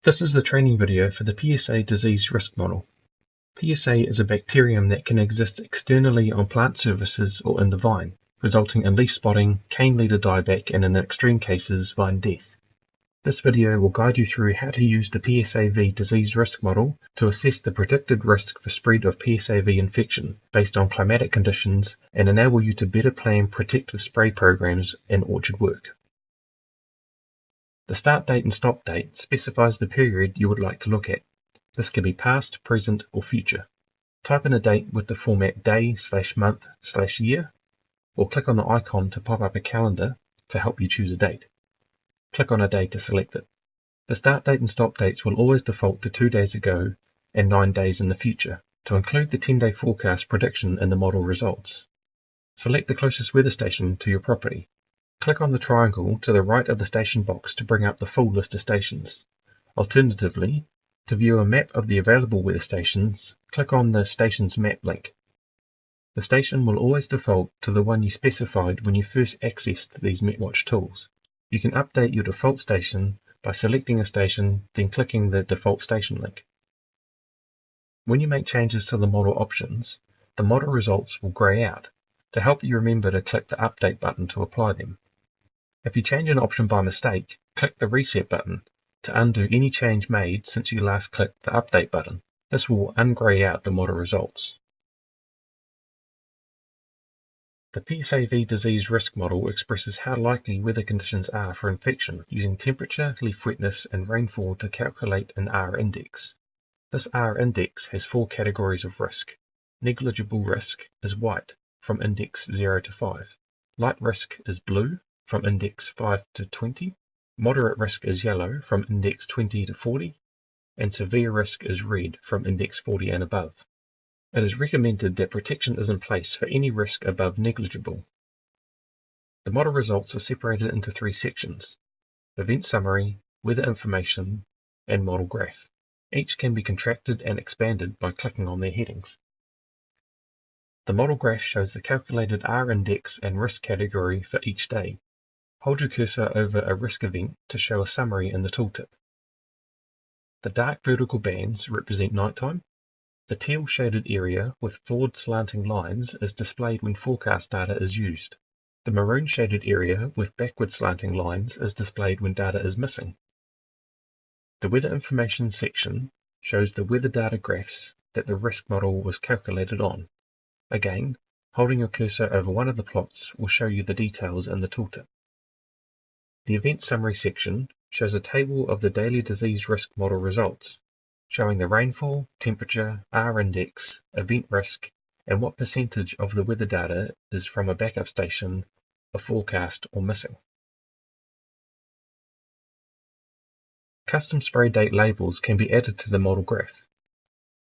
This is the training video for the PSA disease risk model. PSA is a bacterium that can exist externally on plant surfaces or in the vine, resulting in leaf spotting, cane leader dieback, and in extreme cases, vine death. This video will guide you through how to use the PSAV disease risk model to assess the predicted risk for spread of PSAV infection based on climatic conditions and enable you to better plan protective spray programs and orchard work. The start date and stop date specifies the period you would like to look at. This can be past, present, or future. Type in a date with the format day/month/year, or click on the icon to pop up a calendar to help you choose a date. Click on a day to select it. The start date and stop dates will always default to 2 days ago and 9 days in the future to include the 10-day forecast prediction in the model results. Select the closest weather station to your property. Click on the triangle to the right of the station box to bring up the full list of stations. Alternatively, to view a map of the available weather stations, click on the Stations Map link. The station will always default to the one you specified when you first accessed these MetWatch tools. You can update your default station by selecting a station, then clicking the default station link. When you make changes to the model options, the model results will grey out. To help you remember to click the Update button to apply them. If you change an option by mistake, click the Reset button to undo any change made since you last clicked the Update button. This will ungrey out the model results. The PSAV disease risk model expresses how likely weather conditions are for infection using temperature, leaf wetness, and rainfall to calculate an R index. This R index has 4 categories of risk. Negligible risk is white, from index 0 to 5. Light risk is blue, from index 5 to 20. Moderate risk is yellow, from index 20 to 40. And severe risk is red, from index 40 and above. It is recommended that protection is in place for any risk above negligible. The model results are separated into 3 sections: event summary, weather information, and model graph. Each can be contracted and expanded by clicking on their headings. The model graph shows the calculated R index and risk category for each day. Hold your cursor over a risk event to show a summary in the tooltip. The dark vertical bands represent nighttime. The teal shaded area with flawed slanting lines is displayed when forecast data is used. The maroon shaded area with backward slanting lines is displayed when data is missing. The weather information section shows the weather data graphs that the risk model was calculated on. Again, holding your cursor over one of the plots will show you the details in the tooltip. The event summary section shows a table of the daily disease risk model results, showing the rainfall, temperature, R index, event risk, and what percentage of the weather data is from a backup station, a forecast, or missing. Custom spray date labels can be added to the model graph.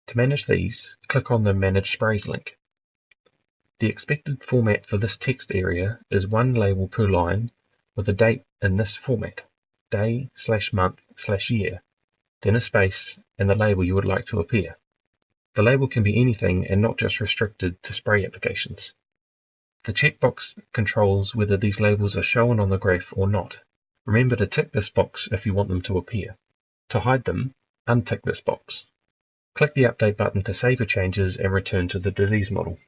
To manage these, click on the Manage Sprays link. The expected format for this text area is one label per line with a date in this format, day/month/year, then a space and the label you would like to appear. The label can be anything and not just restricted to spray applications. The checkbox controls whether these labels are shown on the graph or not. Remember to tick this box if you want them to appear. To hide them, untick this box. Click the Update button to save your changes and return to the disease model.